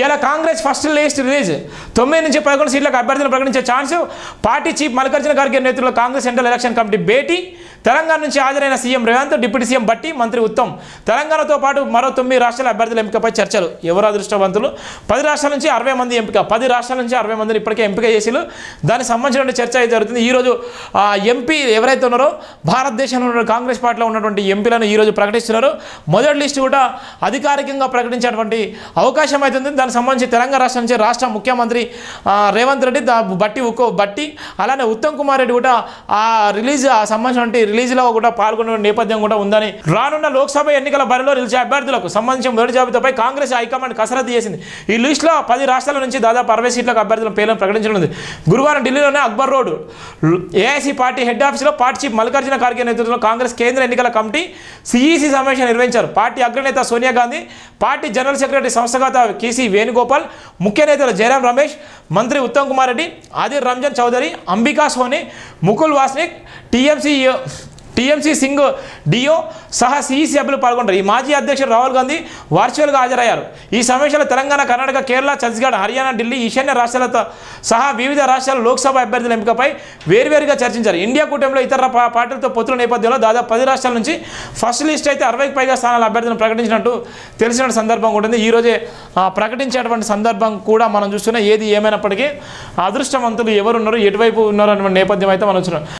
ఇలా Congress first list release 9 నుంచి 11 సీట్లకు అభ్యర్థులను ప్రకటించే chance. Party chief Mallikarjuna Kharge నేతృత్వంలో కాంగ్రెస్ సెంట్రల్ ఎలక్షన్ కమిటీ భేటీ. తెలంగాణ నుంచి హాజరైన CM Revanth, deputy CM Bhatti, మంత్రి ఉత్తమ్. తెలంగాణతో పాటు మరో 9 రాష్ట్రాల అభ్యర్థుల ఎంపికపై చర్చలు. ఎవరు అదృష్టవంతులు? 10 రాష్ట్రాల నుంచి 60 మంది ఎంపిక. 10 రాష్ట్రాల నుంచి 60 మందిని ఇప్పటికే ఎంపిక చేసిలు. దానికి సంబంధించిన చర్చ అయితే జరుగుతుంది. ఈరోజు ఎంపీ ఎవరైతే ఉన్నారో భారతదేశంలో ఉన్న కాంగ్రెస్ పార్టీలో ఉన్నటువంటి ఎంపీలను ఈరోజు ప్రకటిస్తున్నారు. మొదటి లిస్టు కూడా అధికారికంగా ప్రకటించేటువంటి అవకాశం అవుతుంది. దానికి సంబంధించి తెలంగాణ రాష్ట్రం నుంచి రాష్ట్ర ముఖ్యమంత్రి రేవంత్ రెడ్డి, భట్టి అలానే ఉత్తమ్ కుమార్ రెడ్డి కూడా ఆ సంబంధించిన రిలీజ్లో కూడా పాల్గొనే నేపథ్యం కూడా ఉందని. రానున్న లోక్సభ ఎన్నికల బరిలో నిలిచే అభ్యర్థులకు సంబంధించిన మొదటి జాబితాపై కాంగ్రెస్ హైకమాండ్ కసరత్తు చేసింది. ఈ లిస్టులో 10 రాష్ట్రాల నుంచి దాదాపు 60 సీట్లకు అభ్యర్థుల పేర్లను ప్రకటించనుంది. గురువారం ఢిల్లీలోనే Akbar road AIC party head ఆఫీస్లో పార్టీ చీఫ్ మల్లికార్జున ఖర్గే నేతృత్వంలో కాంగ్రెస్ కేంద్ర ఎన్నికల కమిటీ సిఈసి సమావేశం నిర్వహించారు. పార్టీ అగ్రనేత Sonia Gandhi, party general secretary సంస్థాగత కేసీ వేణుగోపాల్, ముఖ్య నేతలు జయరాం రమేష్, మంత్రి ఉత్తమ్ కుమార్ రెడ్డి, ఆదిర్ రంజన్ చౌదరి, అంబికా సోని, ముకుల్ వాస్నిక్, టీఎంసీ సింగ్ డియో సహా సిఈసి సభ్యులు పాల్గొంటారు. ఈ మాజీ అధ్యక్షుడు రాహుల్ గాంధీ వర్చువల్గా హాజరయ్యారు. ఈ సమావేశంలో తెలంగాణ, కర్ణాటక, కేరళ, ఛత్తీస్గఢ్, హర్యానా, ఢిల్లీ, ఈశాన్య రాష్ట్రాలతో సహా వివిధ రాష్ట్రాల లోక్సభ అభ్యర్థుల ఎంపికపై వేర్వేరుగా చర్చించారు. ఇండియా కూటమిలో ఇతర పార్టీలతో పొత్తుల నేపథ్యంలో దాదాపు 10 రాష్ట్రాల నుంచి ఫస్ట్ లిస్ట్ అయితే 60కి పైగా స్థానాల అభ్యర్థులను ప్రకటించినట్టు తెలిసిన సందర్భం ఉంటుంది. ఈరోజే ప్రకటించేటువంటి సందర్భం కూడా మనం చూస్తున్నాం. ఏది ఏమైనప్పటికీ అదృష్టవంతులు ఎవరున్నారు, ఎటువైపు ఉన్నారు అనే నేపథ్యం అయితే మనం చూస్తున్నాం.